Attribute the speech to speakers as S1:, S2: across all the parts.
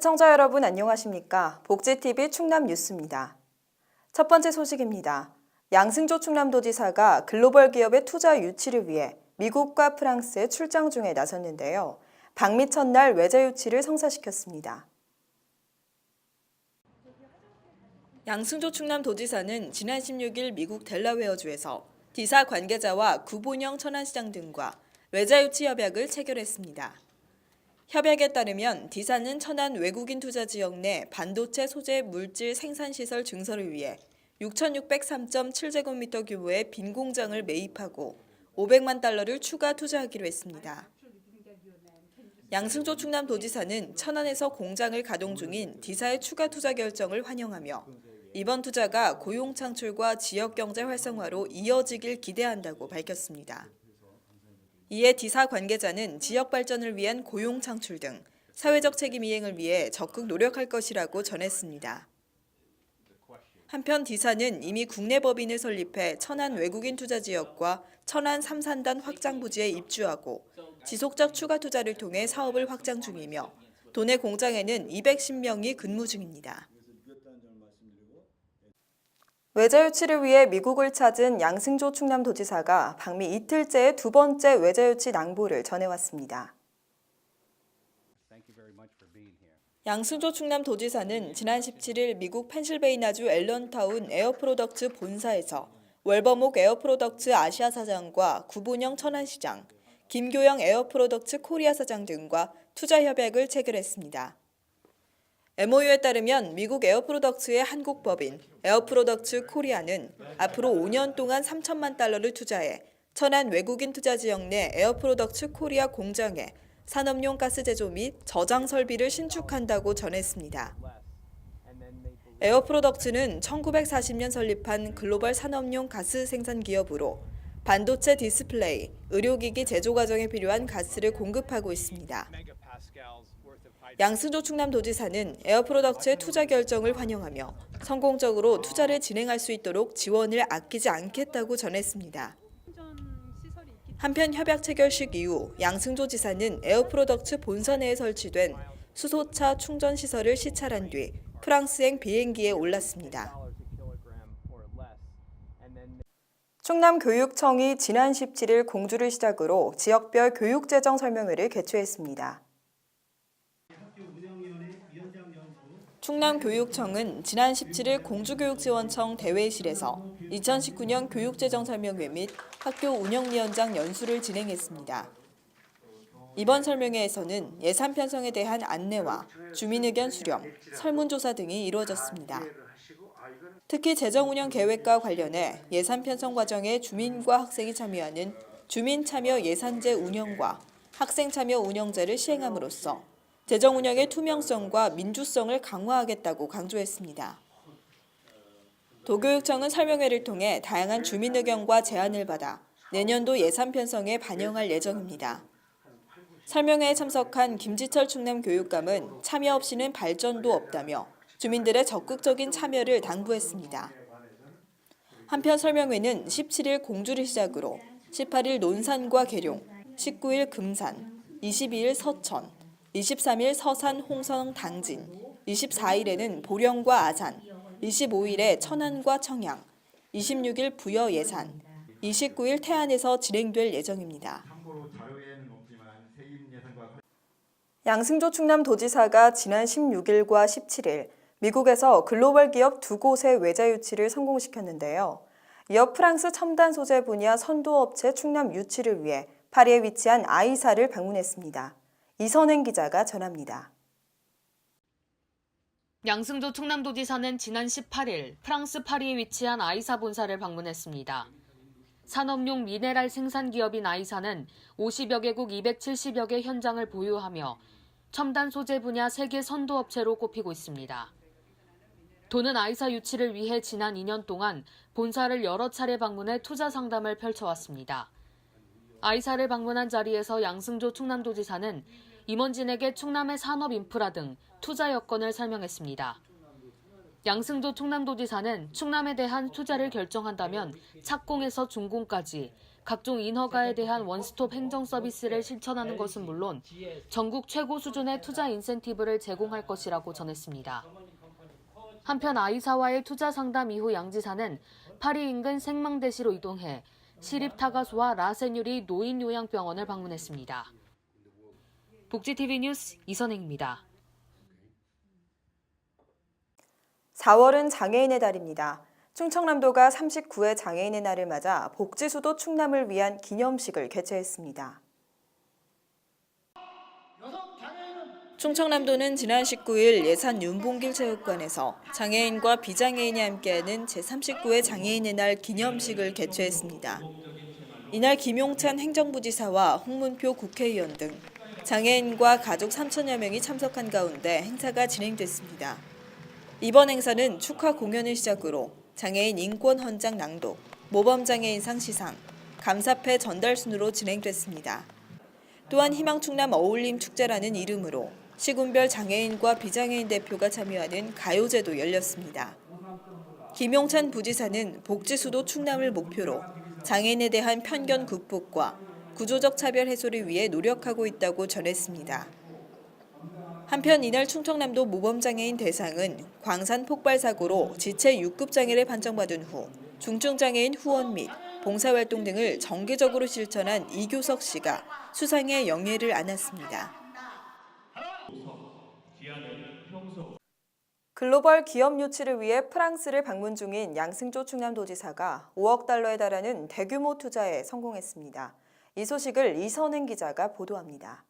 S1: 시청자 여러분 안녕하십니까? 복지TV 충남 뉴스입니다. 첫 번째 소식입니다. 양승조 충남도지사가 글로벌 기업의 투자 유치를 위해 미국과 프랑스에 출장 중에 나섰는데요. 방미 첫날 외자 유치를 성사시켰습니다. 양승조 충남도지사는 지난 16일 미국 델라웨어주에서 디사 관계자와 구본영 천안시장 등과 외자 유치 협약을 체결했습니다. 협약에 따르면 디사는 천안 외국인 투자 지역 내 반도체 소재 물질 생산시설 증설을 위해 6,603.7제곱미터 규모의 빈 공장을 매입하고 500만 달러를 추가 투자하기로 했습니다. 양승조 충남도지사는 천안에서 공장을 가동 중인 디사의 추가 투자 결정을 환영하며 이번 투자가 고용 창출과 지역 경제 활성화로 이어지길 기대한다고 밝혔습니다. 이에 디사 관계자는 지역 발전을 위한 고용 창출 등 사회적 책임 이행을 위해 적극 노력할 것이라고 전했습니다. 한편 디사는 이미 국내 법인을 설립해 천안 외국인 투자 지역과 천안 3산단 확장 부지에 입주하고 지속적 추가 투자를 통해 사업을 확장 중이며 도내 공장에는 210명이 근무 중입니다. 외자 유치를 위해 미국을 찾은 양승조 충남도지사가 방미 이틀째의 두 번째 외자 유치 낭보를 전해왔습니다. 양승조 충남도지사는 지난 17일 미국 펜실베이나주 앨런타운 에어프로덕츠 본사에서 월버목 에어프로덕츠 아시아 사장과 구본영 천안시장, 김교영 에어프로덕츠 코리아 사장 등과 투자 협약을 체결했습니다. MOU에 따르면 미국 에어프로덕츠의 한국 법인 에어프로덕츠 코리아는 앞으로 5년 동안 3천만 달러를 투자해 천안 외국인 투자 지역 내 에어프로덕츠 코리아 공장에 산업용 가스 제조 및 저장 설비를 신축한다고 전했습니다. 에어프로덕츠는 1940년 설립한 글로벌 산업용 가스 생산 기업으로 반도체 디스플레이, 의료기기 제조 과정에 필요한 가스를 공급하고 있습니다. 양승조 충남도지사는 에어프로덕츠의 투자 결정을 환영하며 성공적으로 투자를 진행할 수 있도록 지원을 아끼지 않겠다고 전했습니다. 한편 협약 체결식 이후 양승조 지사는 에어프로덕츠 본사 내에 설치된 수소차 충전 시설을 시찰한 뒤 프랑스행 비행기에 올랐습니다. 충남교육청이 지난 17일 공주를 시작으로 지역별 교육재정 설명회를 개최했습니다. 충남교육청은 지난 17일 공주교육지원청 대회실에서 2019년 교육재정설명회 및 학교 운영위원장 연수를 진행했습니다. 이번 설명회에서는 예산 편성에 대한 안내와 주민의견 수렴, 설문조사 등이 이루어졌습니다. 특히 재정운영계획과 관련해 예산 편성 과정에 주민과 학생이 참여하는 주민참여 예산제 운영과 학생참여 운영제를 시행함으로써 재정 운영의 투명성과 민주성을 강화하겠다고 강조했습니다. 도교육청은 설명회를 통해 다양한 주민 의견과 제안을 받아 내년도 예산 편성에 반영할 예정입니다. 설명회에 참석한 김지철 충남교육감은 참여 없이는 발전도 없다며 주민들의 적극적인 참여를 당부했습니다. 한편 설명회는 17일 공주를 시작으로 18일 논산과 계룡, 19일 금산, 22일 서천, 23일 서산 홍성 당진, 24일에는 보령과 아산, 25일에 천안과 청양, 26일 부여 예산, 29일 태안에서 진행될 예정입니다. 양승조 충남도지사가 지난 16일과 17일 미국에서 글로벌 기업 두 곳의 외자 유치를 성공시켰는데요. 이어 프랑스 첨단 소재 분야 선도업체 충남 유치를 위해 파리에 위치한 아이사를 방문했습니다. 이선행 기자가 전합니다.
S2: 양승조 충남도지사는 지난 18일 프랑스 파리에 위치한 아이사 본사를 방문했습니다. 산업용 미네랄 생산 기업인 아이사는 50여 개국 270여 개 현장을 보유하며 첨단 소재 분야 세계 선도업체로 꼽히고 있습니다. 도는 아이사 유치를 위해 지난 2년 동안 본사를 여러 차례 방문해 투자 상담을 펼쳐왔습니다. 아이사를 방문한 자리에서 양승조 충남도지사는 임원진에게 충남의 산업 인프라 등 투자 여건을 설명했습니다. 양승조 충남도지사는 충남에 대한 투자를 결정한다면 착공에서 준공까지 각종 인허가에 대한 원스톱 행정 서비스를 실천하는 것은 물론 전국 최고 수준의 투자 인센티브를 제공할 것이라고 전했습니다. 한편 아이사와의 투자 상담 이후 양 지사는 파리 인근 생망대시로 이동해 시립타가소와 라센유리 노인요양병원을 방문했습니다. 복지TV 뉴스 이선행입니다.
S1: 4월은 장애인의 달입니다. 충청남도가 39회 장애인의 날을 맞아 복지수도 충남을 위한 기념식을 개최했습니다. 충청남도는 지난 19일 예산 윤봉길 체육관에서 장애인과 비장애인이 함께하는 제39회 장애인의 날 기념식을 개최했습니다. 이날 김용찬 행정부지사와 홍문표 국회의원 등 장애인과 가족 3천여 명이 참석한 가운데 행사가 진행됐습니다. 이번 행사는 축하 공연을 시작으로 장애인 인권 헌장 낭독, 모범장애인상 시상, 감사패 전달 순으로 진행됐습니다. 또한 희망충남 어울림 축제라는 이름으로 시군별 장애인과 비장애인 대표가 참여하는 가요제도 열렸습니다. 김용찬 부지사는 복지수도 충남을 목표로 장애인에 대한 편견 극복과 구조적 차별 해소를 위해 노력하고 있다고 전했습니다. 한편 이날 충청남도 모범장애인 대상은 광산 폭발 사고로 지체 6급 장애를 판정받은 후 중증장애인 후원 및 봉사활동 등을 정기적으로 실천한 이교석 씨가 수상의 영예를 안았습니다. 글로벌 기업 유치를 위해 프랑스를 방문 중인 양승조 충남도지사가 5억 달러에 달하는 대규모 투자에 성공했습니다. 이 소식을 이선행 기자가 보도합니다.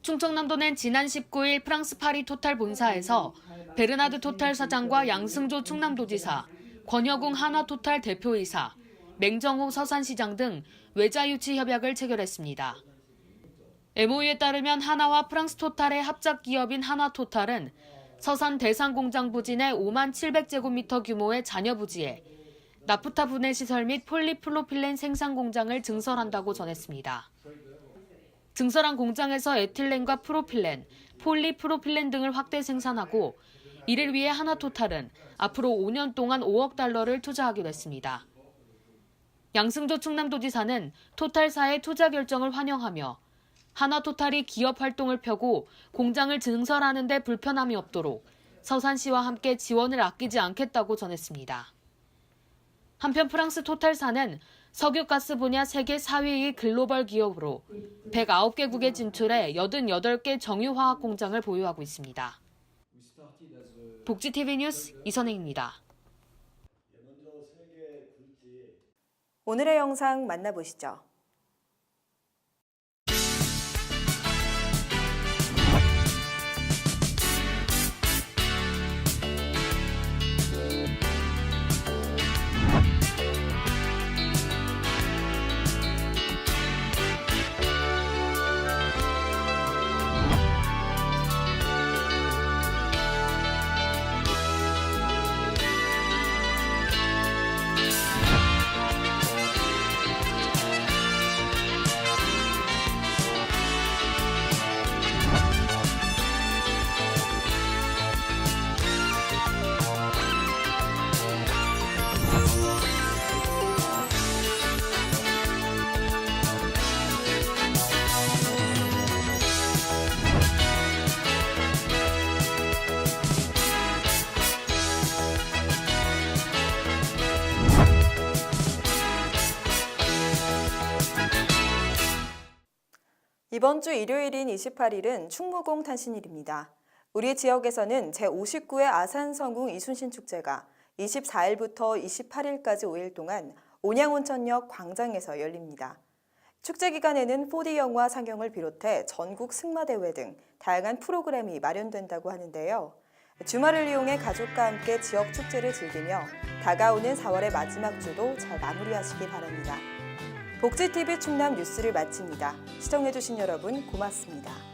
S2: 충청남도는 지난 19일 프랑스 파리 토탈 본사에서 베르나드 토탈 사장과 양승조 충남도지사, 권여궁 한화토탈 대표이사, 맹정호 서산시장 등 외자유치 협약을 체결했습니다. MOU에 따르면 하나와 프랑스 토탈의 합작 기업인 한화토탈은 서산 대상공장 부진의 5만 700제곱미터 규모의 잔여 부지에 나프타 분해 시설 및 폴리프로필렌 생산 공장을 증설한다고 전했습니다. 증설한 공장에서 에틸렌과 프로필렌, 폴리프로필렌 등을 확대 생산하고 이를 위해 하나토탈은 앞으로 5년 동안 5억 달러를 투자하기로 했습니다. 양승조 충남도지사는 토탈사의 투자 결정을 환영하며 하나토탈이 기업 활동을 펴고 공장을 증설하는 데 불편함이 없도록 서산시와 함께 지원을 아끼지 않겠다고 전했습니다. 한편 프랑스 토탈사는 석유가스 분야 세계 4위의 글로벌 기업으로 109개국에 진출해 88개 정유화학 공장을 보유하고 있습니다. 복지TV 뉴스 이선행입니다.
S1: 오늘의 영상 만나보시죠. 이번 주 일요일인 28일은 충무공 탄신일입니다. 우리 지역에서는 제59회 아산성궁 이순신 축제가 24일부터 28일까지 5일 동안 온양온천역 광장에서 열립니다. 축제 기간에는 4D 영화 상영을 비롯해 전국 승마대회 등 다양한 프로그램이 마련된다고 하는데요. 주말을 이용해 가족과 함께 지역 축제를 즐기며 다가오는 4월의 마지막 주도 잘 마무리하시기 바랍니다. 복지TV 충남 뉴스를 마칩니다. 시청해주신 여러분 고맙습니다.